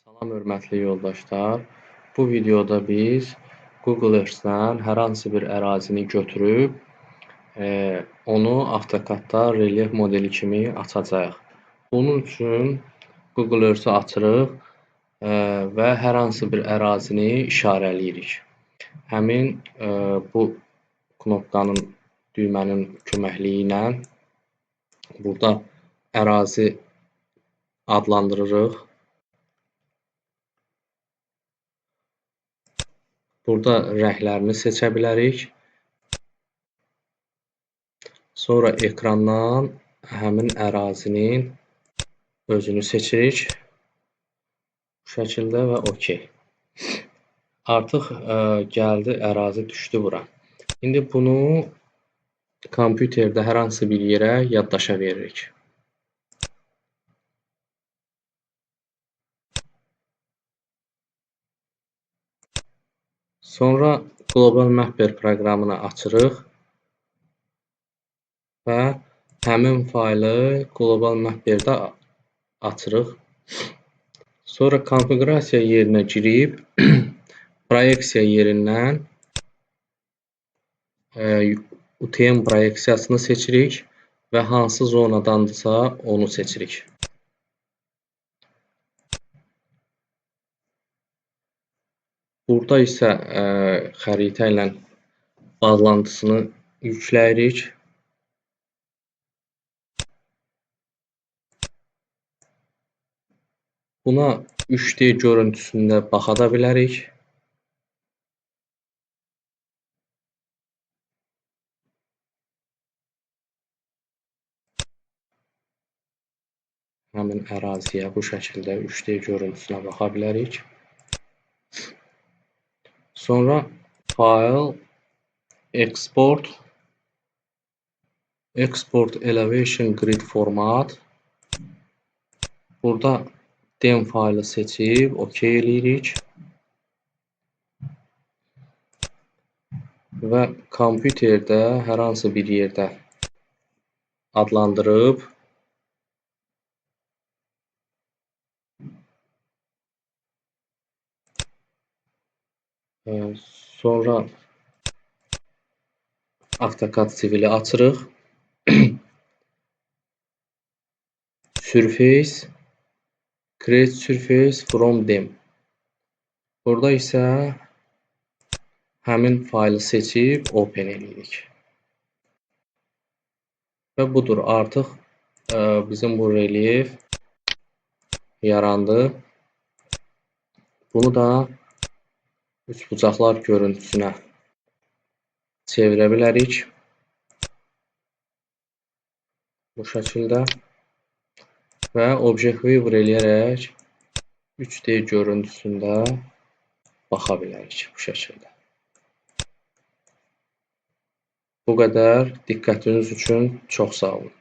Salam hörmətli yoldaşlar. Bu videoda biz Google Earth-dən hər hansı bir ərazini götürüb onu AutoCAD-da relyef modeli kimi açacağıq. Bunun üçün Google Earth-ü açırıq və hər hansı bir ərazini işarələyirik. Həmin bu knopkanın, düymənin köməkliyi ilə burada ərazi adlandırırıq. Burada rənglərini seçə bilərik. Sonra ekrandan həmin ərazinin özünü seçirik. Bu şəkildə və OK. Artıq gəldi, ərazi düşdü bura. İndi bunu kompüterdə hər hansı bir yerə yaddaşa veririk. Sonra Global Mapper proqramını açırıq və həmin faylı Global Mapper-də açırıq. Sonra konfiqurasiya yerinə girib proyeksiya yerindən UTM proyeksiyasını seçirik və hansı zonadandırsa onu seçirik. Burada isə xəritə ilə bağlantısını yükləyirik. Buna 3D görüntüsündə baxa da bilərik. Həmin əraziyə bu şəkildə 3D görüntüsünə baxa bilərik. Sonra File, Export Elevation Grid Format. Burada DEM faylı seçib OK eləyirik. Və kompüterdə hər hansı bir yerdə adlandırıb sonra AutoCAD Civil-i açırıq. Surface, Create Surface from DEM. Burada isə həmin faylı seçib Open eləyirik. Və budur, artıq bizim bu relyef yarandı. Bunu da üçbucaqlar görüntüsünə çevirə bilərik. Bu şəkildə. Və Object Viewer eləyərək 3D görüntüsündə baxa bilərik bu şəkildə. Bu qədər. Diqqətiniz üçün çox sağ olun.